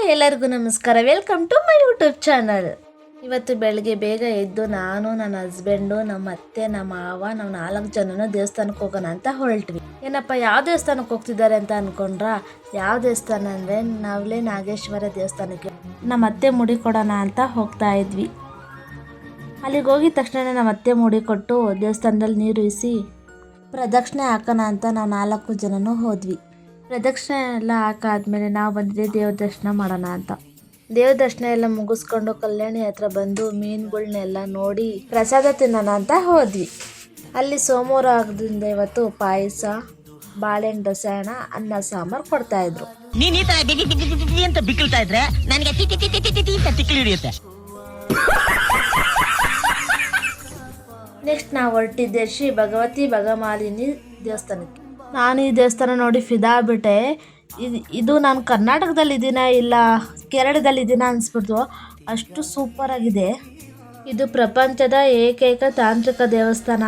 ಎಲ್ಲರಿಗೂ ನಮಸ್ಕಾರ. Welcome to my YouTube channel. ಇವತ್ತು ಬೆಳಗ್ಗೆ ಬೇಗ ಎದ್ದು ನಾನು, ನನ್ನ ಹಸ್ಬೆಂಡು, ನಮ್ಮ ಅತ್ತೆ, ನಮ್ಮ ಮಾವ, ನಾವು 4 ಜನನು ದೇವಸ್ಥಾನಕ್ಕೆ ಹೋಗೋಣ ಅಂತ ಹೊರಟ್ವಿ. ಏನಪ್ಪ ಯಾವ ದೇವಸ್ಥಾನಕ್ಕೆ ಹೋಗ್ತಿದ್ದಾರೆ ಅಂತ ಅನ್ಕೊಂಡ್ರ? ಯಾವ ದೇವಸ್ಥಾನ ಅಂದರೆ ನವಲೆ ನಾಗೇಶ್ವರ ದೇವಸ್ಥಾನಕ್ಕೆ ನಮ್ಮ ಅತ್ತೆ ಮುಡಿ ಕೊಡೋಣ ಅಂತ ಹೋಗ್ತಾ ಇದ್ವಿ. ಅಲ್ಲಿಗೆ ಹೋಗಿದ ತಕ್ಷಣ ನಮ್ಮ ಅತ್ತೆ ಮುಡಿ ಕೊಟ್ಟು ದೇವಸ್ಥಾನದಲ್ಲಿ ನೀರು ಇರಿಸಿ ಪ್ರದಕ್ಷಿಣೆ ಹಾಕೋಣ ಅಂತ ನಾವು 4 ಜನನು ಹೋದ್ವಿ. ಪ್ರದಕ್ಷಿಣೆ ಎಲ್ಲ ಹಾಕಾದ್ಮೇಲೆ ನಾವು ಬಂದಿದ್ದೆ ದೇವ್ರ ದರ್ಶನ ಮಾಡೋಣ ಅಂತ. ದೇವ್ರ ದರ್ಶನ ಎಲ್ಲ ಮುಗಿಸ್ಕೊಂಡು ಕಲ್ಯಾಣಿ ಹತ್ರ ಬಂದು ಮೀನುಗಳನ್ನೆಲ್ಲ ನೋಡಿ ಪ್ರಸಾದ ತಿನ್ನೋಣ ಅಂತ ಹೋದ್ವಿ. ಅಲ್ಲಿ ಸೋಮವಾರ ಆಗೋದ್ರಿಂದ ಇವತ್ತು ಪಾಯಸ, ಬಾಳೆಹಣ್ಣು ರಸಾಯನ, ಅನ್ನ ಸಾಂಬಾರು ಕೊಡ್ತಾ ಇದ್ರು. ನೀನ್ ಈ ತರ ಅಂತ ಬಿಕ್ಕಳ್ತಾ ಇದ್ರೆ ನನಗೆ ತಿಕ್ಕಲಿ ಹಿಡಿಯುತ್ತೆ. ನೆಕ್ಸ್ಟ್ ನಾವು ಹೊರಟಿದ್ದೆ ಶ್ರೀ ಭಗವತಿ ಭಗಮಾಲಿನಿ ದೇವಸ್ಥಾನಕ್ಕೆ. ನಾನು ಈ ದೇವಸ್ಥಾನ ನೋಡಿ ಫಿದಾ ಬಿಟ್ಟೆ. ಇದು ನಾನು ಕರ್ನಾಟಕದಲ್ಲಿದ್ದೀನ ಇಲ್ಲ ಕೇರಳದಲ್ಲಿದ್ದೀನ ಅನಿಸ್ಬಿಡ್ತು, ಅಷ್ಟು ಸೂಪರಾಗಿದೆ. ಇದು ಪ್ರಪಂಚದ ಏಕೈಕ ತಾಂತ್ರಿಕ ದೇವಸ್ಥಾನ.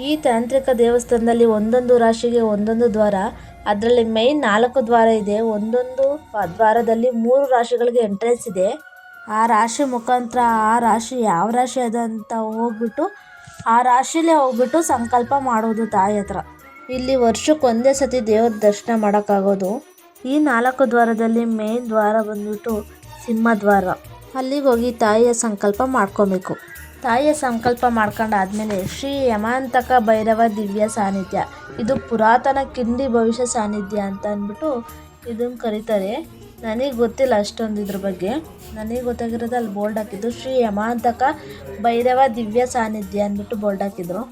ಈ ತಾಂತ್ರಿಕ ದೇವಸ್ಥಾನದಲ್ಲಿ ಒಂದೊಂದು ರಾಶಿಗೆ ಒಂದೊಂದು ದ್ವಾರ, ಅದರಲ್ಲಿ ಮೈನ್ 4 ದ್ವಾರ ಇದೆ. ಒಂದೊಂದು ದ್ವಾರದಲ್ಲಿ 3 ರಾಶಿಗಳಿಗೆ ಎಂಟ್ರೆನ್ಸ್ ಇದೆ. ಆ ರಾಶಿ ಮುಖಾಂತರ ಆ ರಾಶಿ ಯಾವ ರಾಶಿ ಅದಂತ ಹೋಗ್ಬಿಟ್ಟು ಆ ರಾಶಿಲೇ ಹೋಗ್ಬಿಟ್ಟು ಸಂಕಲ್ಪ ಮಾಡೋದು ತಾಯಿ ಹತ್ರ. ಇಲ್ಲಿ ವರ್ಷಕ್ಕೆ ಒಂದೇ ಸತಿ ದೇವ್ರ ದರ್ಶನ ಮಾಡೋಕ್ಕಾಗೋದು. ಈ 4 ದ್ವಾರದಲ್ಲಿ ಮೇನ್ ದ್ವಾರ ಬಂದ್ಬಿಟ್ಟು ಸಿಂಹದ್ವಾರ. ಅಲ್ಲಿಗೆ ಹೋಗಿ ತಾಯಿಯ ಸಂಕಲ್ಪ ಮಾಡ್ಕೊಬೇಕು. ತಾಯಿಯ ಸಂಕಲ್ಪ ಮಾಡ್ಕೊಂಡಾದ್ಮೇಲೆ ಶ್ರೀ ಯಮಾಂತಕ ಭೈರವ ದಿವ್ಯ ಸಾನ್ನಿಧ್ಯ, ಇದು ಪುರಾತನ ಕಿಂಡಿ ಭವಿಷ್ಯ ಸಾನ್ನಿಧ್ಯ ಅಂತ ಅಂದ್ಬಿಟ್ಟು ಇದನ್ನು ಕರೀತಾರೆ. ನನಗೆ ಗೊತ್ತಿಲ್ಲ ಅಷ್ಟೊಂದು ಇದ್ರ ಬಗ್ಗೆ. ನನಗೆ ಗೊತ್ತಾಗಿರೋದು ಅಲ್ಲಿ ಬೋರ್ಡ್ ಹಾಕಿದ್ದು ಶ್ರೀ ಯಮಾಂತಕ ಭೈರವ ದಿವ್ಯ ಸಾನ್ನಿಧ್ಯ ಅಂದ್ಬಿಟ್ಟು ಬೋರ್ಡ್ ಹಾಕಿದ್ರು.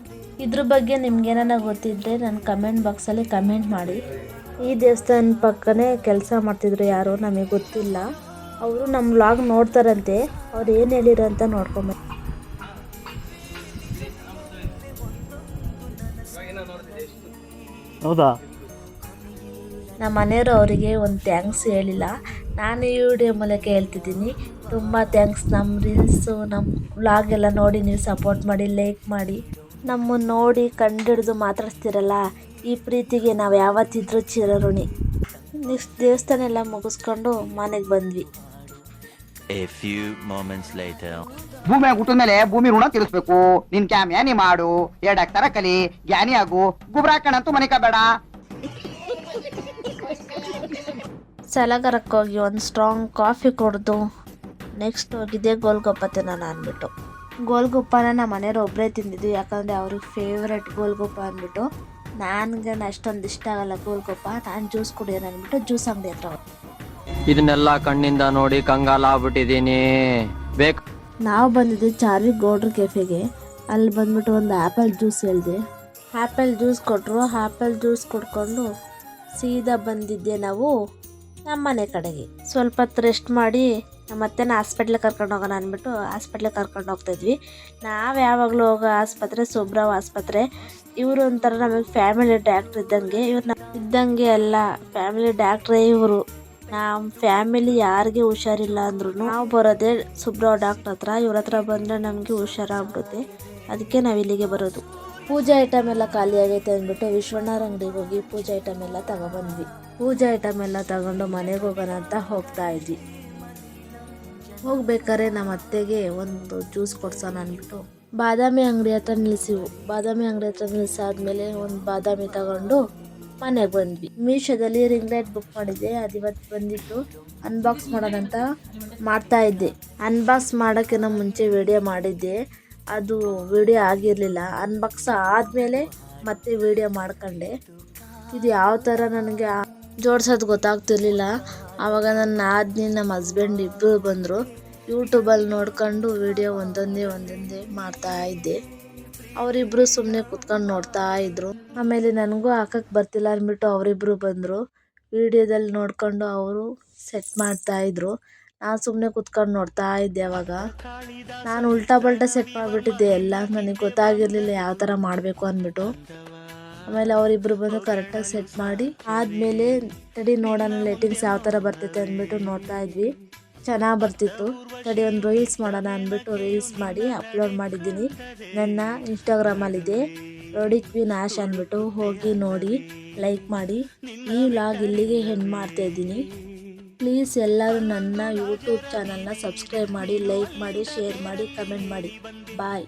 ಇದ್ರ ಬಗ್ಗೆ ನಿಮ್ಗೇನ ಗೊತ್ತಿದ್ದರೆ ನನ್ನ ಕಮೆಂಟ್ ಬಾಕ್ಸಲ್ಲಿ ಕಮೆಂಟ್ ಮಾಡಿ. ಈ ದೇವಸ್ಥಾನ ಪಕ್ಕನೇ ಕೆಲಸ ಮಾಡ್ತಿದ್ರು ಯಾರೋ, ನಮಗೆ ಗೊತ್ತಿಲ್ಲ. ಅವರು ನಮ್ಮ ವ್ಲಾಗ್ ನೋಡ್ತಾರಂತೆ, ಅವ್ರು ಏನು ಹೇಳಿರೋ ಅಂತ ನೋಡ್ಕೊಂಬ. ಹೌದಾ? ನಮ್ಮ ಮನೆಯವರು ಅವರಿಗೆ ಒಂದು ಥ್ಯಾಂಕ್ಸ್ ಹೇಳಿಲ್ಲ. ನಾನು ಈ ವಿಡಿಯೋ ಮೂಲಕ ಹೇಳ್ತಿದ್ದೀನಿ, ತುಂಬ ಥ್ಯಾಂಕ್ಸ್. ನಮ್ಮ ರೀಲ್ಸು, ನಮ್ಮ ವ್ಲಾಗ್ ಎಲ್ಲ ನೋಡಿ ನೀವು ಸಪೋರ್ಟ್ ಮಾಡಿ, ಲೈಕ್ ಮಾಡಿ. ನಮ್ಮನ್ನು ನೋಡಿ ಕಂಡಿಡಿದು ಮಾತಾಡ್ಸ್ತಿರಲ್ಲ, ಈ ಪ್ರೀತಿಗೆ ನಾವು ಯಾವತ್ತಿದ್ರೂ ಚಿರಋಣಿ. ನೆಕ್ಸ್ಟ್ ದೇವಸ್ಥಾನ ಎಲ್ಲ ಮುಗಿಸ್ಕೊಂಡು ಮನೆಗೆ ಬಂದ್ವಿ. ಭೂಮಿ ಹುಟ್ಟಿದ ಮೇಲೆ ಭೂಮಿ ಋಣ ತೀರಿಸ್ಬೇಕು. ನಿನ್ ಕ್ಯಾಮ್ಯಾನಿ ಮಾಡು, 2 ಅಕ್ಷರ ಕಲಿ, ಜ್ಞಾನಿ ಆಗು, ಗುಬ್ರಾಕಣಂತೂ ಮನೆ ಬೇಡ. ಸಲಗರಕ್ಕೆ ಹೋಗಿ ಒಂದು ಸ್ಟ್ರಾಂಗ್ ಕಾಫಿ ಕುಡ್ದು ನೆಕ್ಸ್ಟ್ ಹೋಗಿದ್ದೆ ಗೋಲ್ಗೊಪ್ಪ ತಿನ್ನೋಣ ಅಂದ್ಬಿಟ್ಟು. ಗೋಲ್ಗೊಪ್ಪನ ನಮ್ಮ ಮನೆಯವ್ರು ಒಬ್ಬರೇ ತಿಂದಿದ್ದು, ಯಾಕಂದರೆ ಅವ್ರಿಗೆ ಫೇವ್ರೆಟ್ ಗೋಲ್ಗೊಪ್ಪ ಅಂದ್ಬಿಟ್ಟು. ನನಗೆ ಅಷ್ಟೊಂದು ಇಷ್ಟ ಆಗಲ್ಲ ಗೋಲ್ಗೊಪ್ಪ. ನಾನು ಜ್ಯೂಸ್ ಕುಡಿಯೋಣ ಅಂದ್ಬಿಟ್ಟು ಜ್ಯೂಸ್ ಅಂಗಡಿ ಹತ್ರ ಹೋಗಿ ಇದನ್ನೆಲ್ಲ ಕಣ್ಣಿಂದ ನೋಡಿ ಕಂಗಾಲ ಆಗ್ಬಿಟ್ಟಿದ್ದೀನಿ. ನಾವು ಬಂದಿದ್ದೆ ಚಾರ್ವಿ ಗೌಡ್ರ ಕೆಫೆಗೆ. ಅಲ್ಲಿ ಬಂದ್ಬಿಟ್ಟು ಒಂದು ಆ್ಯಪಲ್ ಜ್ಯೂಸ್ ಹೇಳಿದೆ. ಆ್ಯಪಲ್ ಜ್ಯೂಸ್ ಕೊಟ್ಟರು. ಆ್ಯಪಲ್ ಜ್ಯೂಸ್ ಕುಡ್ಕೊಂಡು ಸೀದಾ ಬಂದಿದ್ದೆ ನಾವು ನಮ್ಮ ಮನೆ ಕಡೆಗೆ. ಸ್ವಲ್ಪ ಹೊತ್ತು ರೆಸ್ಟ್ ಮಾಡಿ ನಮ್ಮ ಅತ್ತೆನ ಹಾಸ್ಪಿಟ್ಲಿಗೆ ಕರ್ಕೊಂಡು ಹೋಗೋಣ ಅಂದ್ಬಿಟ್ಟು ಹಾಸ್ಪಿಟ್ಲಿಗೆ ಕರ್ಕೊಂಡು ಹೋಗ್ತಾಯಿದ್ವಿ. ನಾವು ಯಾವಾಗಲೂ ಹೋಗೋ ಆಸ್ಪತ್ರೆ ಸುಬ್ರಾವ್ ಆಸ್ಪತ್ರೆ. ಇವರು ಒಂಥರ ನಮಗೆ ಫ್ಯಾಮಿಲಿ ಡಾಕ್ಟ್ರ್ ಇದ್ದಂಗೆ. ಇವ್ರು ಇದ್ದಂಗೆ ಅಲ್ಲ, ಫ್ಯಾಮಿಲಿ ಡಾಕ್ಟ್ರೇ ಇವರು. ನಮ್ಮ ಫ್ಯಾಮಿಲಿ ಯಾರಿಗೆ ಹುಷಾರಿಲ್ಲ ಅಂದ್ರೂ ನಾವು ಬರೋದೇ ಸುಬ್ರಾವ್ ಡಾಕ್ಟ್ರ್ ಹತ್ರ. ಇವ್ರ ಹತ್ರ ಬಂದರೆ ನಮಗೆ ಹುಷಾರಾಗ್ಬಿಡುತ್ತೆ, ಅದಕ್ಕೆ ನಾವು ಇಲ್ಲಿಗೆ ಬರೋದು. ಪೂಜಾ ಐಟಮ್ ಎಲ್ಲ ಖಾಲಿ ಆಗೈತೆ ಅಂದ್ಬಿಟ್ಟು ವಿಶ್ವಣ್ಣರ ಅಂಗಡಿಗೆ ಹೋಗಿ ಪೂಜಾ ಐಟಮ್ ಎಲ್ಲ ತಗೊಬಂದ್ವಿ. ಪೂಜಾ ಐಟಮ್ ಎಲ್ಲ ತಗೊಂಡು ಮನೆಗೆ ಹೋಗೋಣ ಅಂತ ಹೋಗ್ತಾ ಇದ್ವಿ. ಹೋಗ್ಬೇಕಾದ್ರೆ ನಮ್ಮ ಅತ್ತೆಗೆ ಒಂದು ಜ್ಯೂಸ್ ಕೊಡ್ಸೋಣ ಅಂದ್ಬಿಟ್ಟು ಬಾದಾಮಿ ಅಂಗಡಿ ಹತ್ರ ನಿಲ್ಲಿಸಿವು. ಬಾದಾಮಿ ಅಂಗಡಿ ಹತ್ರ ನಿಲ್ಲಿಸಾದ್ಮೇಲೆ ಒಂದು ಬಾದಾಮಿ ತಗೊಂಡು ಮನೆಗೆ ಬಂದ್ವಿ. ಮೀಶೋದಲ್ಲಿ ರಿಂಗ್ ಲೈಟ್ ಬುಕ್ ಮಾಡಿದ್ದೆ, ಅದು ಇವತ್ತು ಬಂದಿತ್ತು. ಅನ್ಬಾಕ್ಸ್ ಮಾಡೋಣಂತ ಮಾಡ್ತಾ ಇದ್ದೆ. ಅನ್ಬಾಕ್ಸ್ ಮಾಡೋಕ್ಕಿಂತ ಮುಂಚೆ ವಿಡಿಯೋ ಮಾಡಿದ್ದೆ, ಅದು ವಿಡಿಯೋ ಆಗಿರಲಿಲ್ಲ. ಅನ್ಬಾಕ್ಸ್ ಆದಮೇಲೆ ಮತ್ತೆ ವಿಡಿಯೋ ಮಾಡ್ಕೊಂಡೆ. ಇದು ಯಾವ ಥರ ನನಗೆ ಜೋಡ್ಸೋದು ಗೊತ್ತಾಗ್ತಿರ್ಲಿಲ್ಲ. ಆವಾಗ ನನ್ನ ನಾದಿನಿ, ನಮ್ಮ ಹಸ್ಬೆಂಡ್ ಇಬ್ಬರು ಬಂದರು. ಯೂಟ್ಯೂಬಲ್ಲಿ ನೋಡ್ಕೊಂಡು ವಿಡಿಯೋ ಒಂದೊಂದೇ ಮಾಡ್ತಾ ಇದ್ದೆ. ಅವರಿಬ್ಬರು ಸುಮ್ಮನೆ ಕೂತ್ಕೊಂಡು ನೋಡ್ತಾ ಇದ್ರು. ಆಮೇಲೆ ನನಗೂ ಹಾಕಕ್ಕೆ ಬರ್ತಿಲ್ಲ ಅಂದ್ಬಿಟ್ಟು ಅವರಿಬ್ಬರು ಬಂದರು. ವಿಡಿಯೋದಲ್ಲಿ ನೋಡ್ಕೊಂಡು ಅವರು ಸೆಟ್ ಮಾಡ್ತಾಯಿದ್ರು. ನಾನು ಸುಮ್ಮನೆ ಕೂತ್ಕೊಂಡು ನೋಡ್ತಾ ಇದ್ದೆ. ಅವಾಗ ನಾನು ಉಲ್ಟಾ ಪಲ್ಟಾ ಸೆಟ್ ಮಾಡಿಬಿಟ್ಟಿದ್ದೆ ಎಲ್ಲ. ನನಗೆ ಗೊತ್ತಾಗಿರಲಿಲ್ಲ ಯಾವ ಥರ ಮಾಡಬೇಕು ಅಂದ್ಬಿಟ್ಟು. ಆಮೇಲೆ ಅವರಿಬ್ಬರು ಬಂದು ಕರೆಕ್ಟಾಗಿ ಸೆಟ್ ಮಾಡಿ ಆದಮೇಲೆ ತಡಿ ನೋಡೋಣ ಲೈಟಿಂಗ್ಸ್ ಯಾವ ಥರ ಬರ್ತೈತೆ ಅಂದ್ಬಿಟ್ಟು ನೋಡ್ತಾ ಇದ್ವಿ. ಚೆನ್ನಾಗಿ ಬರ್ತಿತ್ತು. ತಡಿ ಒಂದು ರೀಲ್ಸ್ ಮಾಡೋಣ ಅಂದ್ಬಿಟ್ಟು ರೀಲ್ಸ್ ಮಾಡಿ ಅಪ್ಲೋಡ್ ಮಾಡಿದ್ದೀನಿ. ನನ್ನ ಇನ್ಸ್ಟಾಗ್ರಾಮಲ್ಲಿದೆ, ರೋಡಿ ಕ್ವೀನ್ ಆಶ್ ಅಂದ್ಬಿಟ್ಟು ಹೋಗಿ ನೋಡಿ, ಲೈಕ್ ಮಾಡಿ. ಈ ವ್ಲಾಗ್ ಇಲ್ಲಿಗೆ ಎಂಡ್ ಮಾಡ್ತಾಯಿದ್ದೀನಿ. ಪ್ಲೀಸ್ ಎಲ್ಲರೂ ನನ್ನ ಯೂಟ್ಯೂಬ್ ಚಾನಲ್ನ ಸಬ್ಸ್ಕ್ರೈಬ್ ಮಾಡಿ, ಲೈಕ್ ಮಾಡಿ, ಶೇರ್ ಮಾಡಿ, ಕಮೆಂಟ್ ಮಾಡಿ. ಬಾಯ್.